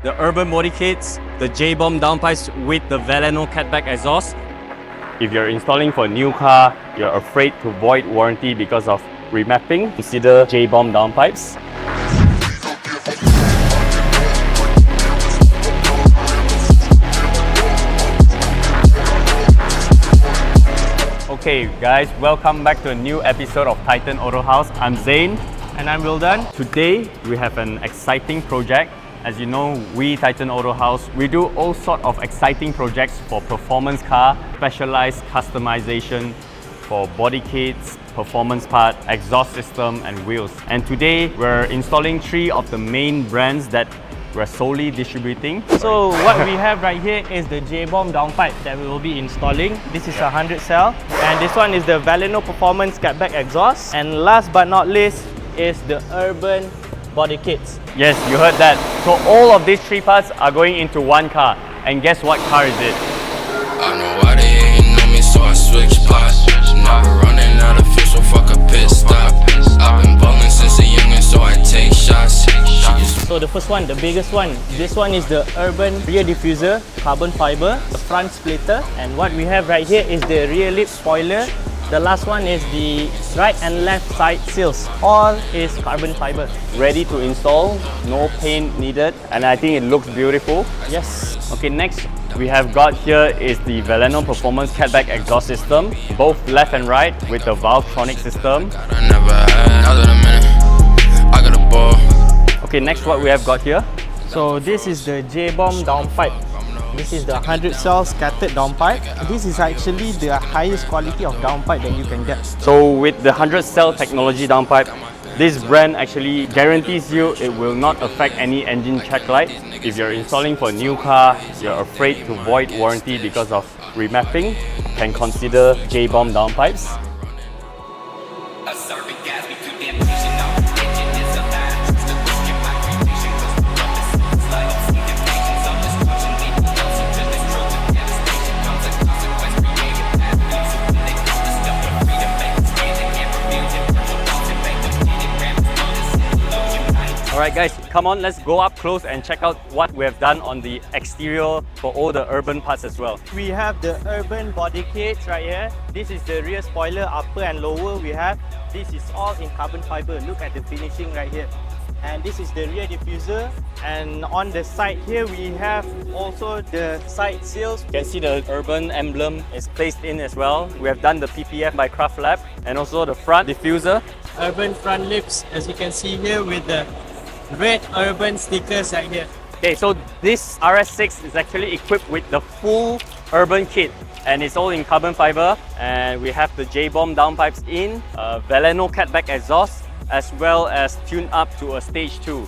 the urban body kits, the JBOM Downpipes with the Veleno catback exhaust. If you're installing for a new car, you're afraid to void warranty because of remapping, consider JBOM Downpipes. Okay guys, welcome back to a new episode of Titan Auto House. I'm Zain. And I'm Wildan. Today we have an exciting project. As you know, we Titan Auto House, we do all sorts of exciting projects for performance car, specialized customization for body kits, performance part, exhaust system and wheels. And today we're installing 3 of the main brands that we're solely distributing. So what we have right here is the JBOM Downpipe that we will be installing. This is a 100 cell, and this one is the Veleno Performance catback exhaust. And last but not least is the urban body kits. Yes, you heard that. So all of these 3 parts are going into one car. And guess what car is it? I know why they ain't know me, so I switch spots. Never running out of fuel, so fuck a pit stop. I've been ballin' since a youngin', so I take shots. So the first one, the biggest one, this one is the urban rear diffuser, carbon fiber, the front splitter, and what we have right here is the rear lip spoiler. The last one is the right and left side seals. All is carbon fiber. Ready to install, no paint needed, and I think it looks beautiful. Yes. Okay, next we have got here is the Veleno Performance catback exhaust system, both left and right with the Valvetronic system. I never had, other than a minute, I got a ball. Okay, next what we have got here. So this is the JBOM Downpipe. This is the 100 cell scattered downpipe. This is actually the highest quality of downpipe that you can get. So with the 100 cell technology downpipe, this brand actually guarantees you it will not affect any engine check light. If you're installing for a new car, you're afraid to void warranty because of remapping, can consider JBOM Downpipes. Alright guys, come on, let's go up close and check out what we have done on the exterior for all the urban parts as well. We have the urban body kits right here. This is the rear spoiler, upper and lower we have. This is all in carbon fiber. Look at the finishing right here. And this is the rear diffuser. And on the side here, we have also the side seals. You can see the urban emblem is placed in as well. We have done the PPF by Craft Lab and also the front diffuser. Urban front lips, as you can see here, with the red urban stickers right here. Okay, so this RS6 is actually equipped with the full urban kit and it's all in carbon fiber, and we have the JBOM downpipes in, Veleno catback exhaust, as well as tuned up to a stage 2.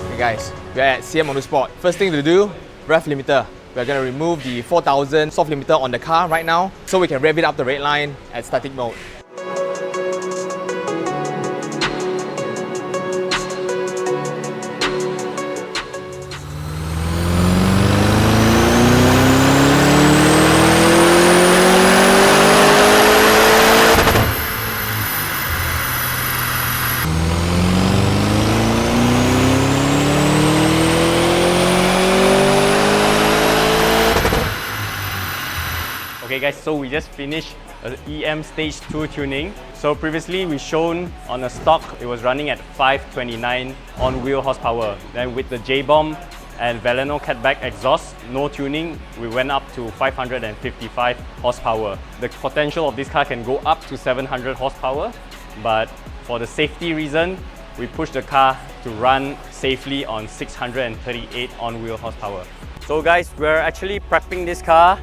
Hey guys, we're at CM Motorsport. First thing to do, rev limiter. We're going to remove the 4000 soft limiter on the car right now so we can rev it up the red line at static mode. Okay guys, so we just finished EM stage 2 tuning. So previously we shown on a stock, it was running at 529 on-wheel horsepower. Then with the JBOM and Veleno catback exhaust, no tuning, we went up to 555 horsepower. The potential of this car can go up to 700 horsepower, but for the safety reason, we pushed the car to run safely on 638 on-wheel horsepower. So guys, we're actually prepping this car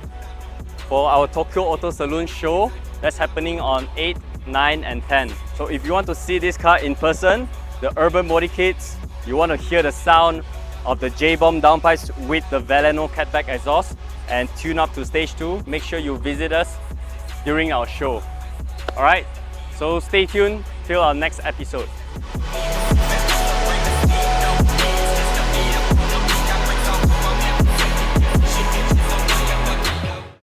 for our Tokyo Auto Saloon show that's happening on 8, 9 and 10. So if you want to see this car in person, the urban body kits, you want to hear the sound of the JBOM downpipes with the Veleno catback exhaust and tune up to stage 2, make sure you visit us during our show. Alright, so stay tuned till our next episode.